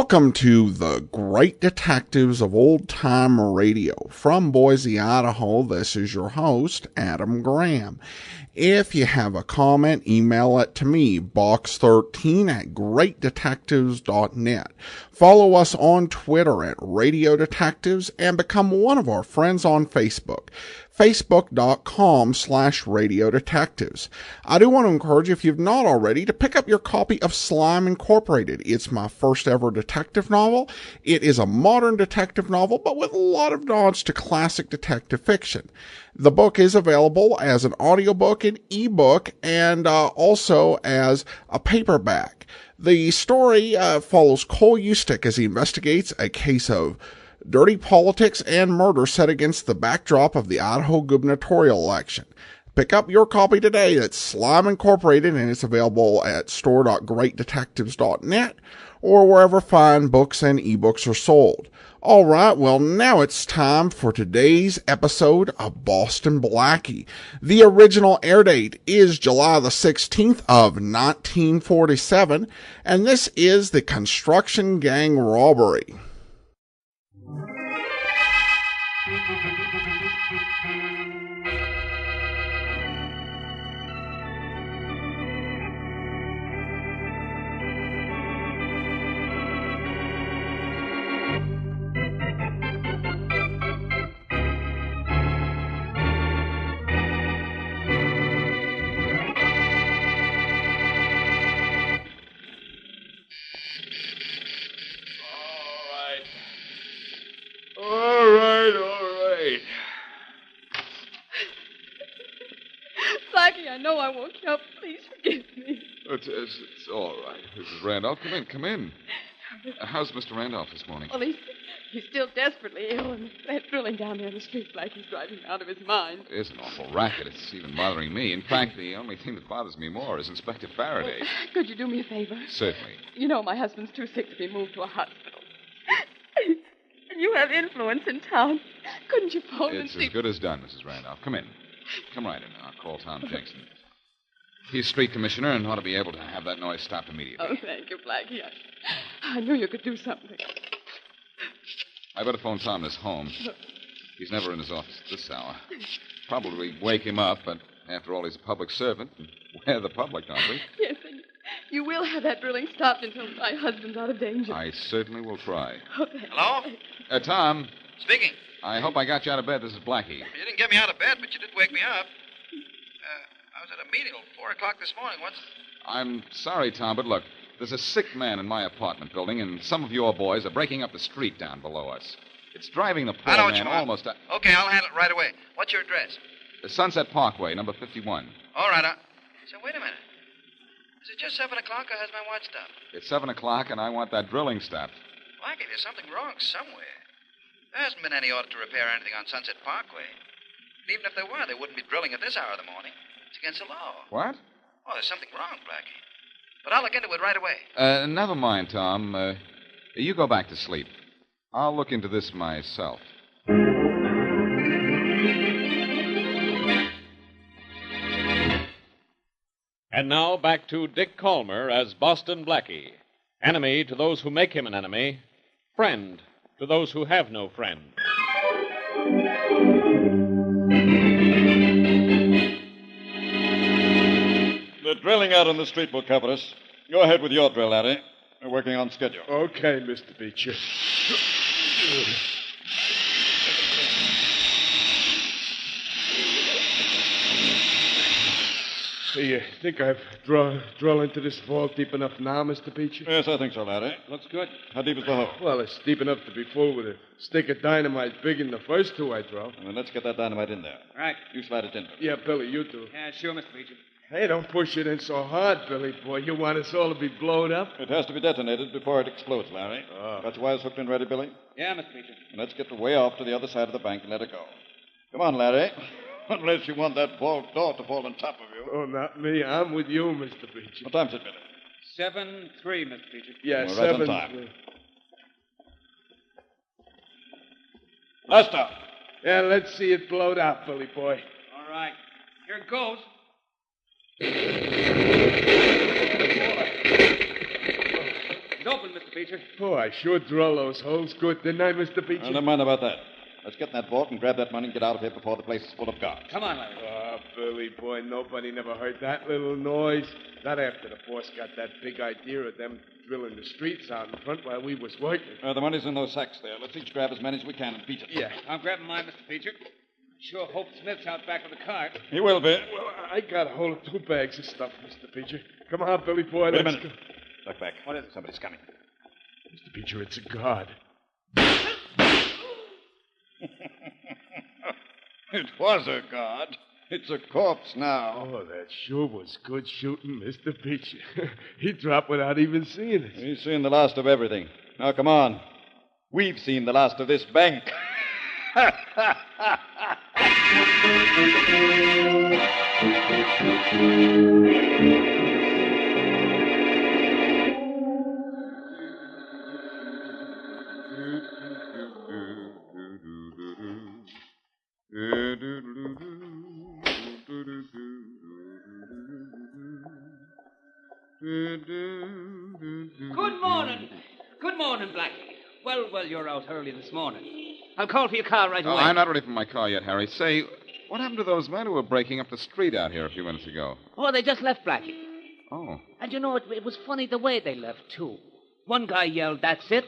Welcome to the Great Detectives of Old Time Radio. From Boise, Idaho, this is your host, Adam Graham. If you have a comment, email it to me, box13@greatdetectives.net. Follow us on Twitter at Radio Detectives and become one of our friends on Facebook, facebook.com/Radio Detectives. I do want to encourage you, if you've not already, to pick up your copy of Slime Incorporated. It's my first ever detective novel. It is a modern detective novel, but with a lot of nods to classic detective fiction. The book is available as an audiobook, an ebook, and also as a paperback. The story follows Cole Eustick as he investigates a case of dirty politics and murder set against the backdrop of the Idaho gubernatorial election. Pick up your copy today. It's Slime Incorporated, and it's available at store.greatdetectives.net or wherever fine books and ebooks are sold. All right, well, now it's time for today's episode of Boston Blackie. The original air date is July the 16th of 1947, and this is the construction gang robbery. Blackie, I know I woke you up. Please forgive me. It's all right. Mrs. Randolph, come in. How's Mr. Randolph this morning? Well, he's still desperately ill, and that drilling down there in the street, Blackie's driving me out of his mind. It's an awful racket. It's even bothering me. In fact, the only thing that bothers me more is Inspector Faraday. Well, could you do me a favor? Certainly. You know my husband's too sick to be moved to a hospital. And you have influence in town. Couldn't you phone and see? It's as good as done, Mrs. Randolph. Come in. Come right in. I'll call Tom Jackson. He's street commissioner and ought to be able to have that noise stopped immediately. Oh, thank you, Blackie. I knew you could do something. I better phone Tom this home. He's never in his office at this hour. Probably wake him up, but after all, he's a public servant. We're the public, aren't we? Yes, and you will have that drilling stopped until my husband's out of danger. I certainly will try. Okay. Hello? Tom. Speaking. I hope I got you out of bed. This is Blackie. You didn't get me out of bed, but you did wake me up. I was at a meeting till 4 o'clock this morning. I'm sorry, Tom, but look, there's a sick man in my apartment building, and some of your boys are breaking up the street down below us. It's driving the poor I know what man you want. almost... Okay, I'll handle it right away. What's your address? Sunset Parkway, number 51. All right. So, wait a minute. Is it just 7 o'clock, or has my watch stopped? It's 7 o'clock, and I want that drilling stopped. Blackie, there's something wrong somewhere. There hasn't been any order to repair anything on Sunset Parkway. And even if there were, they wouldn't be drilling at this hour of the morning. It's against the law. What? Oh, there's something wrong, Blackie. But I'll look into it right away. Never mind, Tom. You go back to sleep. I'll look into this myself. And now back to Dick Calmer as Boston Blackie. Enemy to those who make him an enemy. Friend to those who have no friend. The drilling out on the street will cover us. Go ahead with your drill, Larry. We're working on schedule. Okay, Mr. Beecher. So you think I've drilled into this vault deep enough now, Mr. Beecher? Yes, I think so, Larry. Looks good. How deep is the hole? Well, it's deep enough to be full with a stick of dynamite big in the first two I drilled. Well, then let's get that dynamite in there. Right. You slide it in. Yeah, Billy, you do. Yeah, sure, Mr. Beecher. Hey, don't push it in so hard, Billy boy. You want us all to be blown up? It has to be detonated before it explodes, Larry. Oh. Got your wires hooked in ready, Billy? Yeah, Mr. Beecher. And let's get way off to the other side of the bank and let it go. Come on, Larry. Unless you want that vault door to fall on top of you. Oh, not me. I'm with you, Mr. Beecher. What time's it, Billy? 7-3, Mr. Beecher. Yeah, We're right 7. on time. Last stop. Yeah, let's see it blowed out, Billy boy. All right. Here it goes. It's open, Mr. Beecher. Oh, I sure drill those holes good, didn't I, Mr. Beecher? Never mind about that. Let's get in that vault and grab that money and get out of here before the place is full of guards. Come on, Larry. Oh, Billy boy, nobody never heard that little noise. Not after the boss got that big idea of them drilling the streets out in front while we was working. The money's in those sacks there. Let's each grab as many as we can and beat it. Yeah. I'm grabbing mine, Mr. Beecher. Sure hope Smith's out back of the cart. He will be. Well, I got a hold of 2 bags of stuff, Mr. Beecher. Come on, Billy boy, Wait a let's minute. go. Look back. What is it? Somebody's coming. Mr. Beecher, it's a guard. It was a guard. It's a corpse now. Oh, that sure was good shooting, Mr. Beecher. He dropped without even seeing us. We've seen the last of everything. Now, come on. We've seen the last of this bank. Good morning. Good morning, Blackie. Well, you're out early this morning. I'll call for your car right away. I'm not ready for my car yet, Harry. Say, what happened to those men who were breaking up the street out here a few minutes ago? Oh, they just left, Blackie. Oh. And you know, it was funny the way they left, too. One guy yelled, "That's it.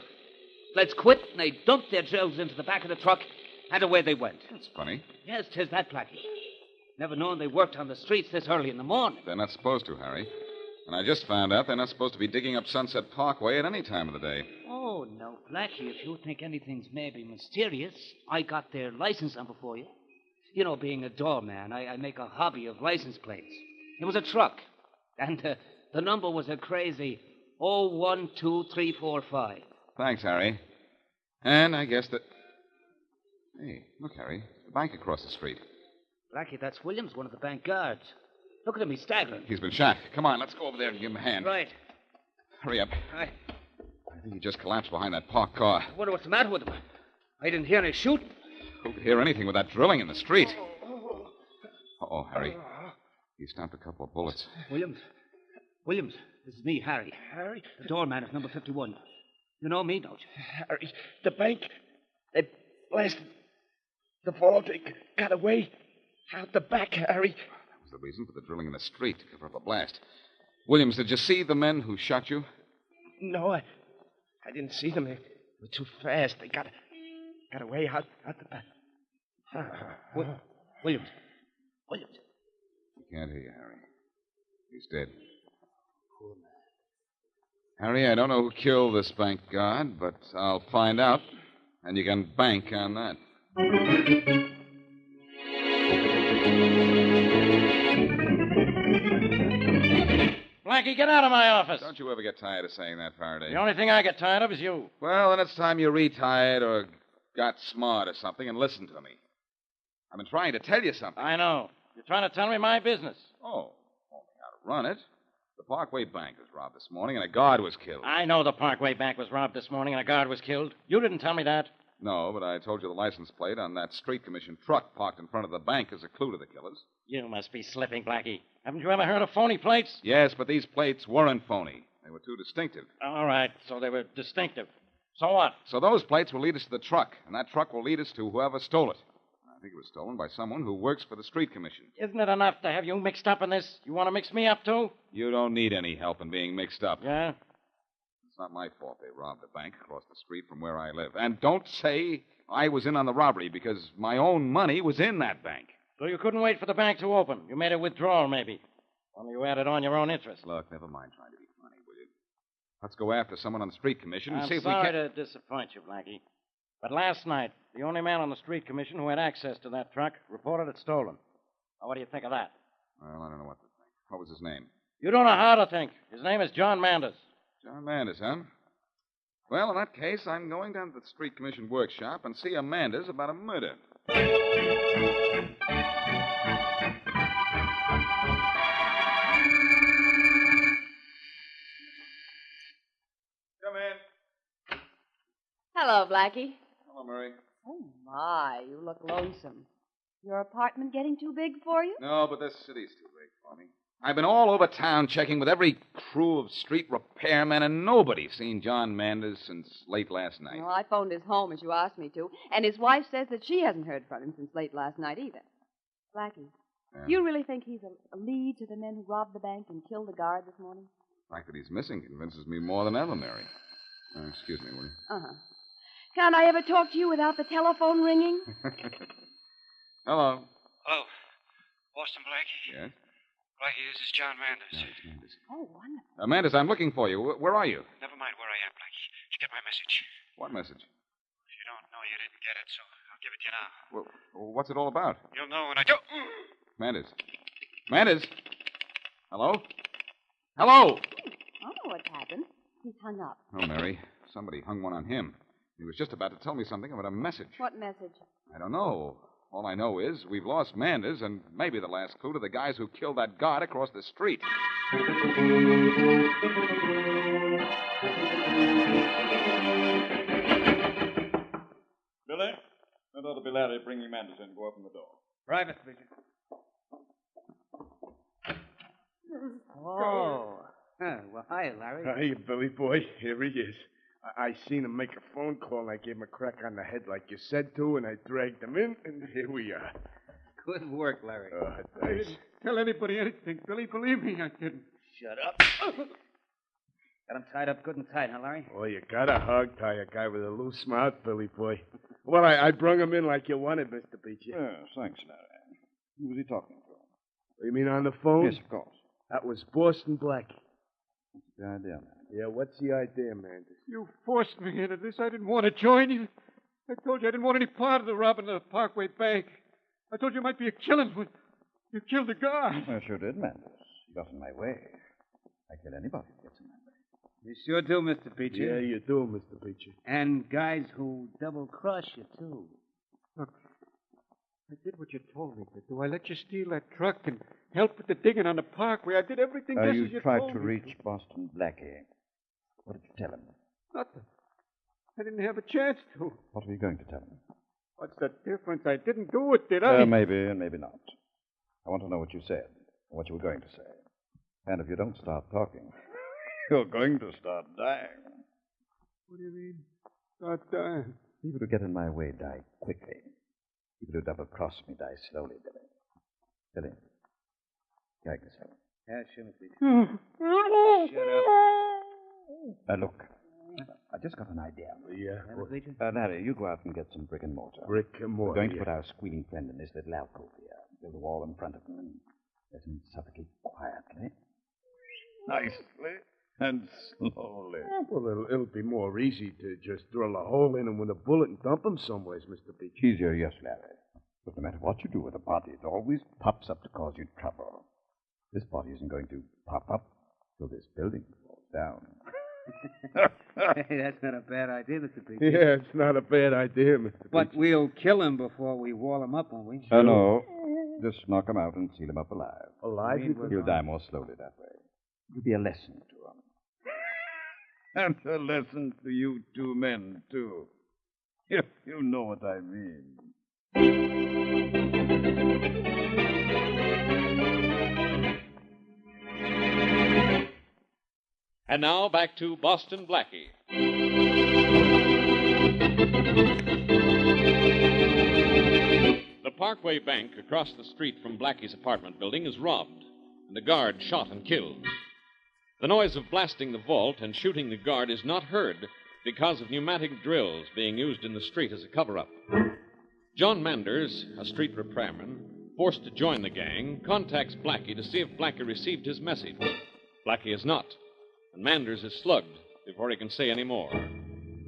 Let's quit." And they dumped their drills into the back of the truck, and away they went. That's funny. Yes, 'tis that, Blackie. Never known they worked on the streets this early in the morning. They're not supposed to, Harry. And I just found out they're not supposed to be digging up Sunset Parkway at any time of the day. Oh, no, Blackie, if you think anything's maybe mysterious, I got their license number for you. You know, being a doorman, I make a hobby of license plates. It was a truck, and the number was a crazy 012-345. Thanks, Harry. And I guess that... Hey, look, Harry. The bank across the street. Blackie, that's Williams, one of the bank guards. Look at him, he's staggering. He's been shot. Come on, let's go over there and give him a hand. Right. Hurry up. I I think he just collapsed behind that parked car. wonder what's the matter with him. I didn't hear any shooting. Who could hear anything with that drilling in the street? Uh-oh, Harry. He stopped a couple of bullets. Williams, this is me, Harry. Harry? The doorman of number 51. You know me, don't you? Harry, the bank, they blasted the vault. They got away out the back, Harry. That was the reason for the drilling in the street, to cover up a blast. Williams, did you see the men who shot you? No, I didn't see them. They were too fast. They got away out the back. Williams. He can't hear you, Harry. He's dead. Harry, I don't know who killed this bank guard, but I'll find out, and you can bank on that. Blackie, get out of my office. Don't you ever get tired of saying that, Faraday? The only thing I get tired of is you. Well, then it's time you retired or got smart or something and listened to me. I've been trying to tell you something. I know. You're trying to tell me my business. Oh, only how to run it. The Parkway Bank was robbed this morning and a guard was killed. I know the Parkway Bank was robbed this morning and a guard was killed. You didn't tell me that. No, but I told you the license plate on that street commission truck parked in front of the bank is a clue to the killers. You must be slipping, Blackie. Haven't you ever heard of phony plates? Yes, but these plates weren't phony. They were too distinctive. All right, so they were distinctive. So what? So those plates will lead us to the truck, and that truck will lead us to whoever stole it. I think it was stolen by someone who works for the street commission. Isn't it enough to have you mixed up in this? You want to mix me up, too? You don't need any help in being mixed up. Yeah? It's not my fault they robbed the bank across the street from where I live. And don't say I was in on the robbery, because my own money was in that bank. So you couldn't wait for the bank to open. You made a withdrawal, maybe. Only you added on your own interest. Look, never mind trying to be funny, will you? Let's go after someone on the street commission and I'm see if we sorry can... to disappoint you, Blackie. But last night, the only man on the street commission who had access to that truck reported it stolen. Now, what do you think of that? Well, I don't know what to think. What was his name? You don't know how to think. His name is John Manders. John Manders, huh? Well, in that case, I'm going down to the street commission workshop and see a Manders about a murder. Come in. Hello, Blackie. Hello, Murray. Oh, my, you look lonesome. Your apartment getting too big for you? No, but this city's too big for me. I've been all over town checking with every crew of street repairmen, and nobody's seen John Manders since late last night. Well, I phoned his home as you asked me to, and his wife says that she hasn't heard from him since late last night either. Blackie, do you really think he's a lead to the men who robbed the bank and killed the guard this morning? The fact that he's missing convinces me more than ever, Mary. Excuse me, will you? Uh-huh. Can't I ever talk to you without the telephone ringing? Hello. Hello. Boston Blackie? Yes? Blackie, this is John Manders. No, it's Manders. Oh, wonderful. Manders, I'm looking for you. Where are you? Never mind where I am, Blackie. Did you get my message? What message? If you don't know, you didn't get it, so I'll give it to you now. Well, what's it all about? You'll know when I do. Manders. Manders? Hello? Hello? I don't know what's happened. He's hung up. Oh, Mary. Somebody hung one on him. He was just about to tell me something about a message. What message? I don't know. All I know is we've lost Manders and maybe the last clue to the guys who killed that guard across the street. Billy, that ought to be Larry bringing Manders in. Go open the door. Right, Mr. Beecher. Oh. Well, hi, Larry. Hey, Billy boy. Here he is. I seen him make a phone call, and I gave him a crack on the head like you said to, and I dragged him in, and here we are. Good work, Larry. Thanks. I didn't tell anybody anything, Billy. Believe me, I didn't. Shut up. Got him tied up good and tight, huh, Larry? Well, you gotta hog-tie a guy with a loose mouth, Billy boy. Well, I brung him in like you wanted, Mr. Beecher. Yes, thanks, Larry. Who was he talking to? You mean on the phone? Yes, of course. That was Boston Blackie. What's the idea, man? Yeah, what's the idea, Manders? You forced me into this. I didn't want to join you. I told you I didn't want any part of the robbing of the Parkway Bank. I told you it might be a killing when you killed the guard. I sure did, Manders. You got in my way. I kill anybody who gets in my way. You sure do, Mr. Beecher. Yeah, you do, Mr. Beecher. And guys who double-cross you, too. Look, I did what you told me to do. I let you steal that truck and help with the digging on the Parkway. I did everything just as you You tried told to me reach Boston Blackie. What did you tell him? Nothing. I didn't have a chance to. What were you going to tell him? What's the difference? I didn't do it, did I? Maybe and maybe not. I want to know what you said, or what you were going to say. And if you don't start talking, you're going to start dying. What do you mean? Start dying? People who get in my way die quickly. People who double-cross me die slowly, Billy. Billy, gag yourself. Yeah, sure, Mr. Beecher. Shut up. Look, I just got an idea. Yeah. Mr. Beecher? Larry, you go out and get some brick and mortar. Brick and mortar. We're going to yeah. put our squealing friend in this little alcove here. Build a wall in front of him and let him suffocate quietly. Nicely. And slowly. Well, it'll be more easy to just drill a hole in him with a bullet and dump him somewheres, Mr. Beecher. Easier, yes, Larry. But no matter what you do with a body, it always pops up to cause you trouble. This body isn't going to pop up till this building falls down. Hey, that's not a bad idea, Mr. Beecher. Yeah, it's not a bad idea, Mr. Beecher. But we'll kill him before we wall him up, won't we? No. Just knock him out and seal him up alive. Alive? He'll die more slowly that way. It'll be a lesson to him. And a lesson to you two men, too. If you know what I mean. And now back to Boston Blackie. The Parkway Bank across the street from Blackie's apartment building is robbed, and the guard shot and killed. The noise of blasting the vault and shooting the guard is not heard because of pneumatic drills being used in the street as a cover-up. John Manders, a street repairman, forced to join the gang, contacts Blackie to see if Blackie received his message. Blackie is not, and Manders is slugged before he can say any more.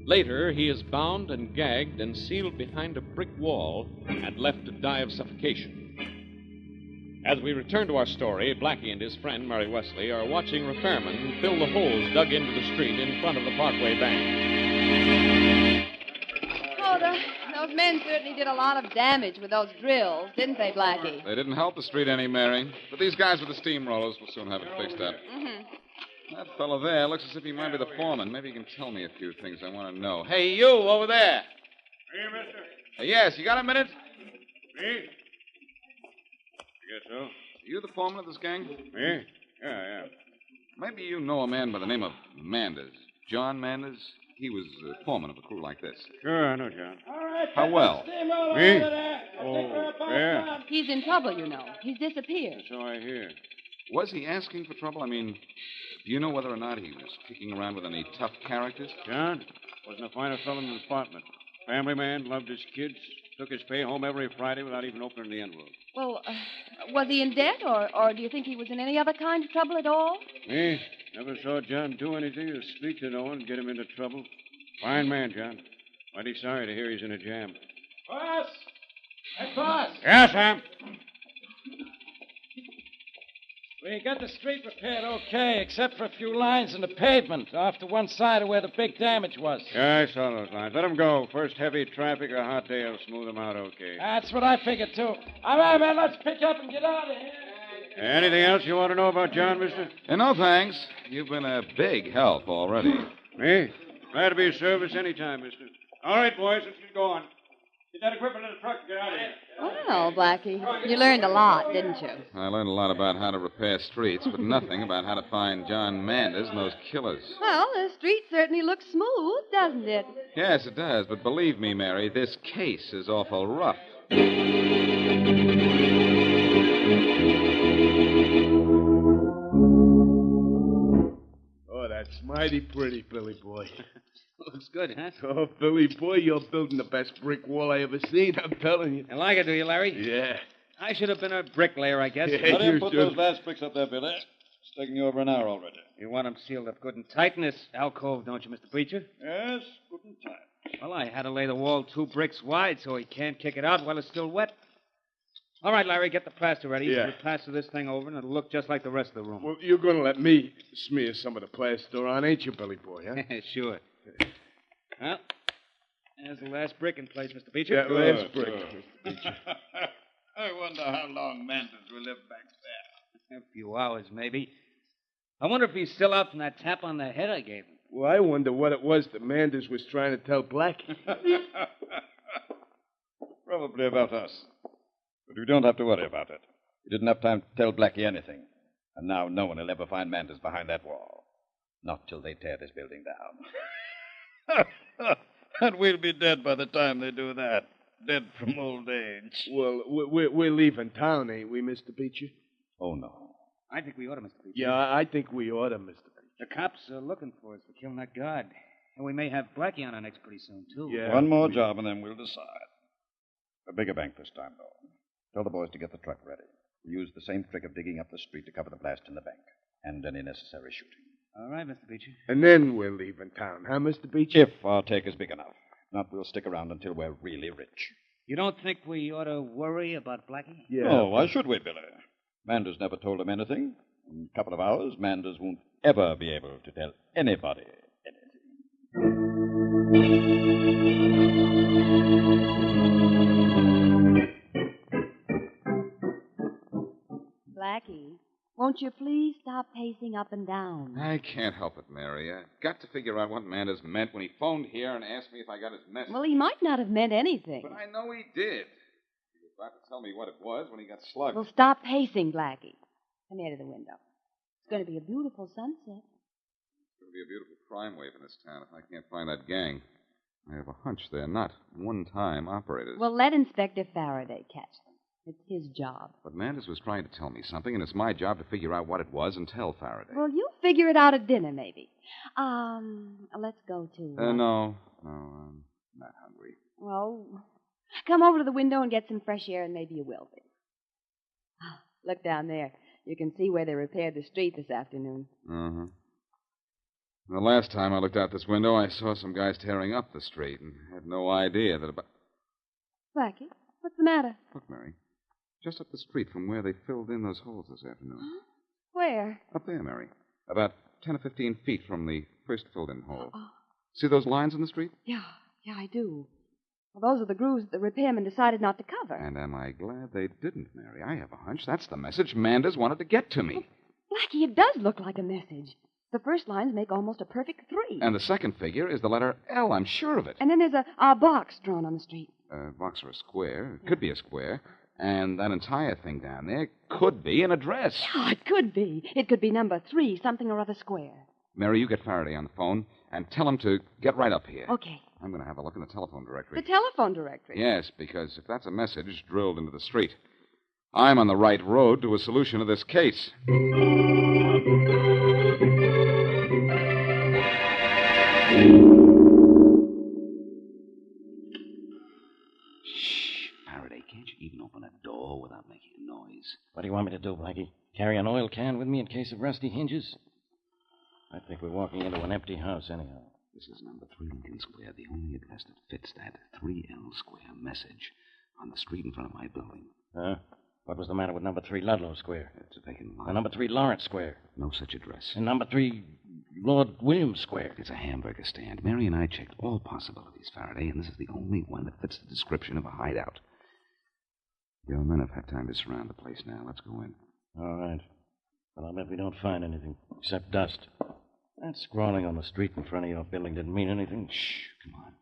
Later, he is bound and gagged and sealed behind a brick wall and left to die of suffocation. As we return to our story, Blackie and his friend, Mary Wesley, are watching repairmen fill the holes dug into the street in front of the Parkway Bank. Oh, those men certainly did a lot of damage with those drills, didn't they, Blackie? They didn't help the street any, Mary. But these guys with the steamrollers will soon have it fixed up. Mm-hmm. That fellow there looks as if he might be the foreman. Maybe he can tell me a few things I want to know. Hey, you over there. Here, mister. Yes, you got a minute? Me? I guess so. You the foreman of this gang? Me? Yeah. Maybe you know a man by the name of Manders. John Manders? He was foreman of a crew like this. Sure, I know, John. How well? Me? Oh, yeah. He's in trouble, you know. He's disappeared. So I hear. Was he asking for trouble? I mean, do you know whether or not he was kicking around with any tough characters? John wasn't a finer fellow in the department. Family man, loved his kids, took his pay home every Friday without even opening the envelope. Well, was he in debt, or do you think he was in any other kind of trouble at all? Me? Never saw John do anything or speak to no one and get him into trouble. Fine man, John. Mighty sorry to hear he's in a jam. Boss! Hey, boss! Yeah, Sam. We got the street repaired okay, except for a few lines in the pavement off to one side of where the big damage was. Yeah, I saw those lines. Let them go. First heavy traffic, a hot day will smooth them out okay. That's what I figured, too. All right, man, let's pick up and get out of here. Anything else you want to know about John, mister? No, thanks. You've been a big help already. Me? Glad to be of service anytime, mister. All right, boys, let's get going. Get that equipment in the truck and get out of here. Well, Blackie, you learned a lot, didn't you? I learned a lot about how to repair streets, but nothing about how to find John Manders and those killers. Well, the street certainly looks smooth, doesn't it? Yes, it does, but believe me, Mary, this case is awful rough. Oh, that's mighty pretty, Billy boy. Looks good, huh? Oh, Billy boy, you're building the best brick wall I ever seen, I'm telling you. You like it, do you, Larry? Yeah. I should have been a bricklayer, I guess. Yeah, Let him you put should. those last bricks up there, Billy. It's taking you over an hour already. You want them sealed up good and tight in this alcove, don't you, Mr. Preacher? Yes, good and tight. Well, I had to lay the wall 2 bricks wide so he can't kick it out while it's still wet. All right, Larry, get the plaster ready. Yeah. We'll plaster this thing over, and it'll look just like the rest of the room. Well, you're going to let me smear some of the plaster on, ain't you, Billy boy, huh? Sure. Well, there's the last brick in place, Mr. Preacher. Yeah, last brick. I wonder how long Manders will live back there. A few hours, maybe. I wonder if he's still out from that tap on the head I gave him. Well, I wonder what it was that Manders was trying to tell Blackie. Probably about us. But we don't have to worry about it. We didn't have time to tell Blackie anything. And now no one will ever find Manders behind that wall. Not till they tear this building down. And we'll be dead by the time they do that. Dead from old age. Well, we're leaving town, ain't we, Mr. Beecher? Oh, no. I think we ought to, Mr. Preacher. Yeah, I think we ought to, Mr. Beecher. The cops are looking for us for killing that guard. And we may have Blackie on our necks pretty soon, too. Yeah. One more job, and then we'll decide. A bigger bank this time, though. Tell the boys to get the truck ready. We'll use the same trick of digging up the street to cover the blast in the bank. And any necessary shooting. All right, Mr. Beecher. And then we're leaving town, huh, Mr. Beecher? If our take is big enough. If not, we'll stick around until we're really rich. You don't think we ought to worry about Blackie? Yeah. Oh, why should we, Billy? Manders never told him anything. In a couple of hours, Manders won't ever be able to tell anybody anything. Blackie, won't you please stop pacing up and down? I can't help it, Mary. I got to figure out what Manders meant when he phoned here and asked me if I got his message. Well, he might not have meant anything. But I know he did. He was about to tell me what it was when he got slugged. Well, stop pacing, Blackie. Come here to the window. It's going to be a beautiful sunset. It's going to be a beautiful crime wave in this town if I can't find that gang. I have a hunch they're not one-time operators. Well, let Inspector Faraday catch them. It's his job. But Manders was trying to tell me something, and it's my job to figure out what it was and tell Faraday. Well, you'll figure it out at dinner, maybe. Let's go to... No, I'm not hungry. Well, come over to the window and get some fresh air, and maybe you will be. Look down there. You can see where they repaired the street this afternoon. Uh-huh. The last time I looked out this window, I saw some guys tearing up the street and had no idea that about... Blackie, what's the matter? Look, Mary. Just up the street from where they filled in those holes this afternoon. Where? Up there, Mary. About 10 or 15 feet from the first filled-in hole. Oh. See those lines in the street? Yeah, I do. Well, those are the grooves that the repairman decided not to cover. And am I glad they didn't, Mary? I have a hunch that's the message Manders wanted to get to me. Blackie, it does look like a message. The first lines make almost a perfect 3. And the second figure is the letter L. I'm sure of it. And then there's a box drawn on the street. A box or a square. It could be a square. And that entire thing down there could be an address. Yeah, it could be. It could be number 3, something or other square. Mary, you get Faraday on the phone and tell him to get right up here. Okay. I'm going to have a look in the telephone directory. The telephone directory? Yes, because if that's a message drilled into the street, I'm on the right road to a solution of this case. Shh, Faraday, can't you even open a door without making a noise? What do you want me to do, Blackie? Carry an oil can with me in case of rusty hinges? I think we're walking into an empty house anyhow. This is number 3 Lincoln Square, the only address that fits that 3L Square message on the street in front of my building. Huh? What was the matter with number 3 Ludlow Square? It's a vacant lot. And number 3 Lawrence Square? No such address. And number 3 Lord Williams Square? It's a hamburger stand. Mary and I checked all possibilities, Faraday, and this is the only one that fits the description of a hideout. Your men have had time to surround the place now. Let's go in. All right. Well, I'll bet we don't find anything except dust. That scrawling on the street in front of your building didn't mean anything. Shh, come on.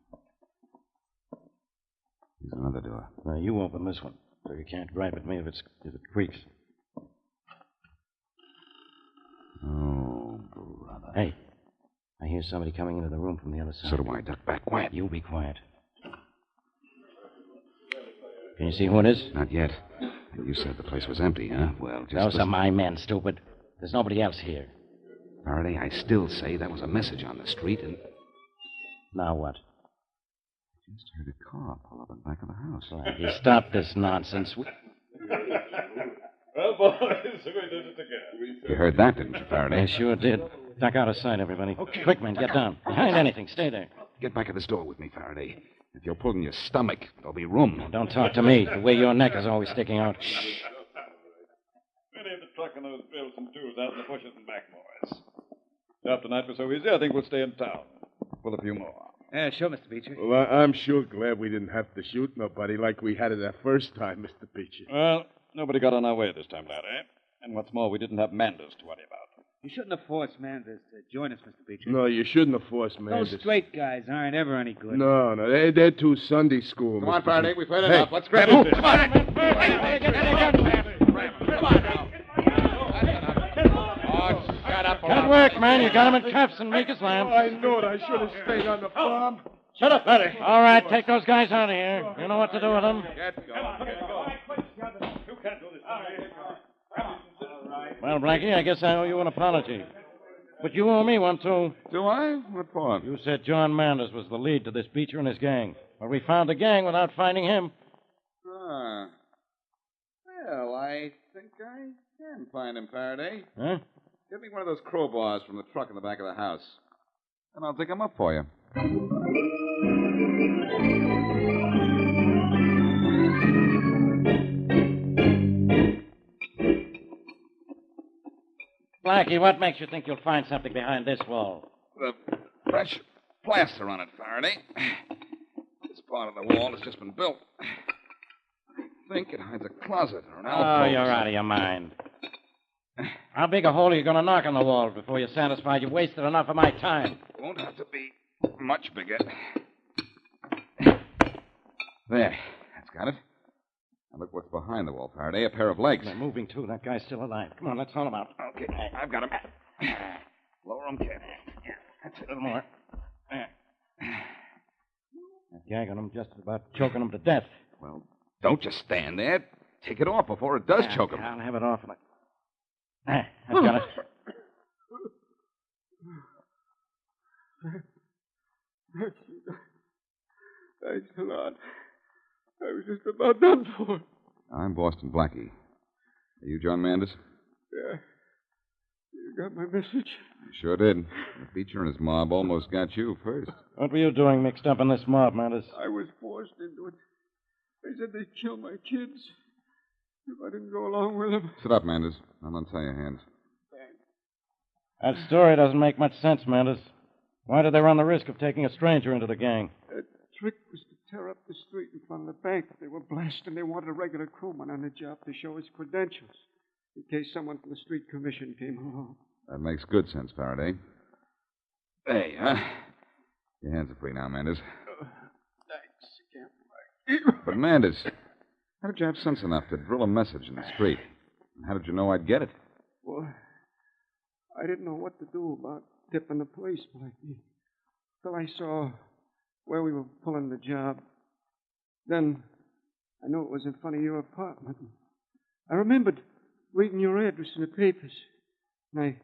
There's another door. Now, you open this one, so you can't gripe at me if it creaks. Oh, brother. Hey, I hear somebody coming into the room from the other side. So do I. Duck back. Quiet. You be quiet. Can you see who it is? Not yet. You said the place was empty, huh? Well, just... Those are my men, stupid. There's nobody else here. Faraday, I still say that was a message on the street, and... Now what? I just heard a car pull up in back of the house. You stop this nonsense. Well, boys, we did it again. You heard that, didn't you, Faraday? I sure did. Duck out of sight, everybody. Okay. Quick, man, get down. Behind anything. Stay there. Get back at this door with me, Faraday. If you're pulling your stomach, there'll be room. Now, don't talk to me. The way your neck is always sticking out. Shh. Many of the truck and those bills and tools out in the bushes and back, boys. After tonight was so easy, I think we'll stay in town. Pull a few more. Yeah, sure, Mr. Beecher. Well, I'm sure glad we didn't have to shoot nobody like we had it that first time, Mr. Beecher. Well, nobody got on our way this time, Larry. And what's more, we didn't have Manders to worry about. You shouldn't have forced Manders to join us, Mr. Beecher. No, you shouldn't have forced Manders. Those straight guys aren't ever any good. No, they're too Sunday school. Come on, Mr. Faraday, we've heard enough. Let's grab him. him. Come on. Oh, shut up. Good work, man. You got him in cuffs and make his lamb. Oh, I knew it. I should have stayed on the farm. Shut up, Larry. All right, take those guys out of here. You know what to do with them. Get going. You can't do this. Well, Blackie, I guess I owe you an apology. But you owe me one, too. Do I? What for? You said John Manders was the lead to this Beecher and his gang. Well, we found the gang without finding him. Ah. Well, I think I can find him, Faraday. Huh? Get me one of those crowbars from the truck in the back of the house. And I'll dig him up for you. Blackie, what makes you think you'll find something behind this wall? The fresh plaster on it, Faraday. This part of the wall has just been built. I think it hides a closet or an alcove. Oh, you're out of your mind. How big a hole are you going to knock on the wall before you're satisfied you've wasted enough of my time? Won't have to be much bigger. There. That's got it. Now look what's behind the wall, Faraday. A pair of legs. They're moving, too. That guy's still alive. Come on, let's haul him out. Okay, I've got him. Lower him carefully. Yeah, that's it. A little more. There. That gag on him just about choking him to death. Well, don't just stand there. Take it off before it does choke him. I'll have it off. I've got it. Thanks a lot. I was just about done for. I'm Boston Blackie. Are you John Manders? Yeah. You got my message? I sure did. The Beecher and his mob almost got you first. What were you doing mixed up in this mob, Manders? I was forced into it. They said they'd kill my kids if I didn't go along with them. Sit up, Manders. I'll untie your hands. That story doesn't make much sense, Manders. Why did they run the risk of taking a stranger into the gang? The trick was to tear up the street in front of the bank. They were blasting. They wanted a regular crewman on the job to show his credentials in case someone from the street commission came along. That makes good sense, Faraday. There you are. Your hands are free now, Manders. Thanks. You can't. But, Manders, How did you have sense enough to drill a message in the street? And how did you know I'd get it? Well, I didn't know what to do about tipping the police, Blackie. Till I saw where we were pulling the job. Then I knew it was in front of your apartment. I remembered reading your address in the papers. And I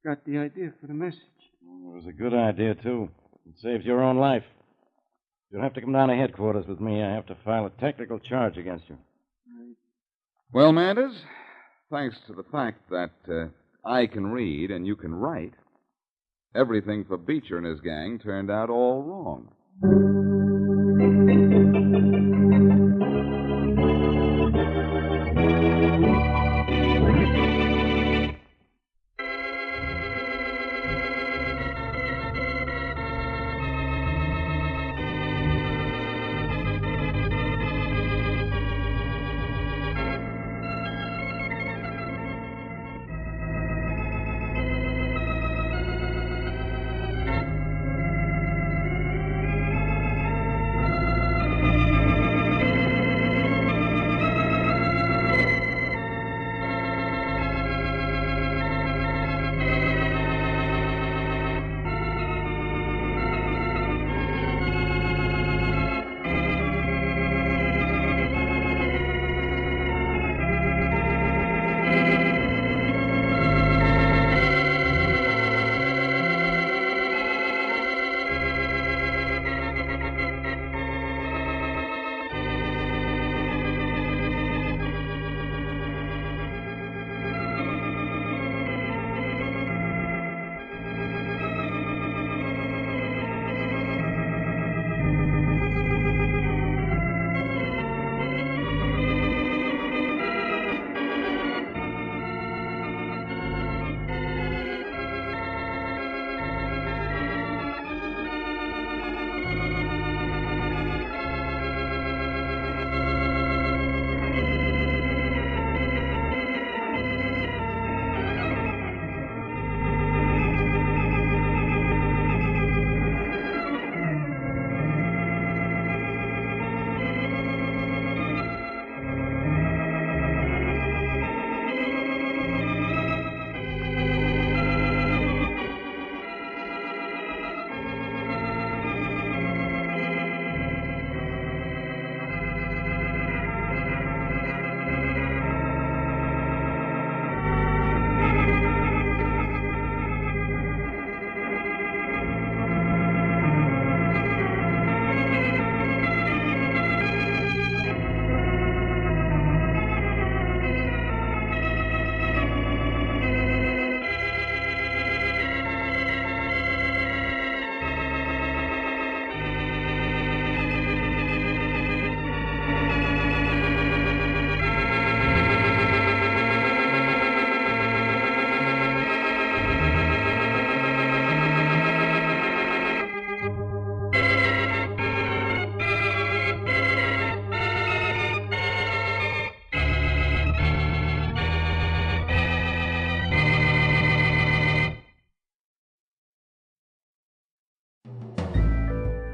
got the idea for the message. It was a good idea, too. It saved your own life. You'll have to come down to headquarters with me. I have to file a technical charge against you. Well, Manders, thanks to the fact that I can read and you can write, everything for Beecher and his gang turned out all wrong.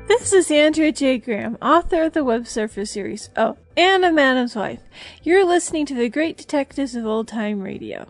This is Andrea J. Graham, author of the Web Surfer series. Oh, and a Madam's Wife. You're listening to the Great Detectives of Old Time Radio.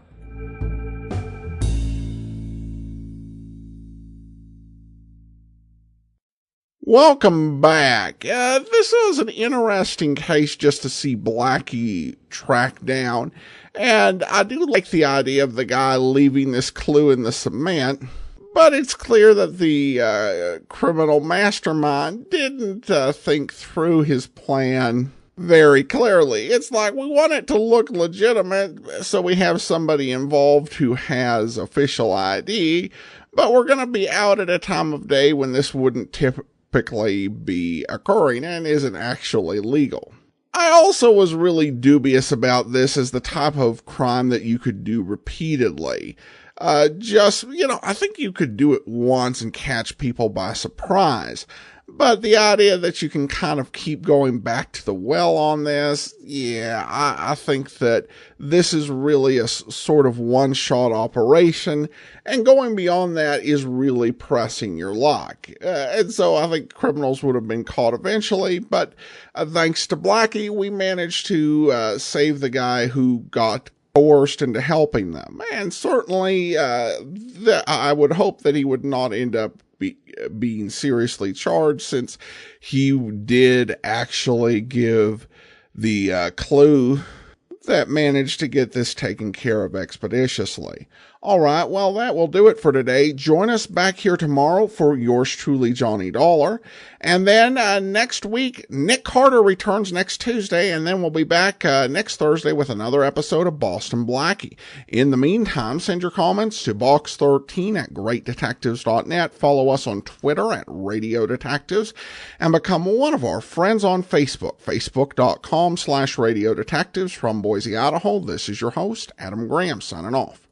Welcome back. This was an interesting case just to see Blackie tracked down. And I do like the idea of the guy leaving this clue in the cement. But it's clear that the criminal mastermind didn't think through his plan very clearly. It's like we want it to look legitimate, so we have somebody involved who has official ID, but we're going to be out at a time of day when this wouldn't typically be occurring and isn't actually legal. I also was really dubious about this as the type of crime that you could do repeatedly. I think you could do it once and catch people by surprise. But the idea that you can kind of keep going back to the well on this, yeah, I think that this is really a sort of one-shot operation, and going beyond that is really pressing your luck. And so I think criminals would have been caught eventually, but thanks to Blackie, we managed to save the guy who got coerced into helping them. And certainly, I would hope that he would not end up being seriously charged, since he did actually give the clue that managed to get this taken care of expeditiously. All right, well, that will do it for today. Join us back here tomorrow for yours truly, Johnny Dollar. And then next week, Nick Carter returns next Tuesday, and then we'll be back next Thursday with another episode of Boston Blackie. In the meantime, send your comments to box13@greatdetectives.net. Follow us on Twitter @Radio Detectives, and become one of our friends on Facebook, facebook.com/Radio Detectives. From Boise, Idaho, this is your host, Adam Graham, signing off.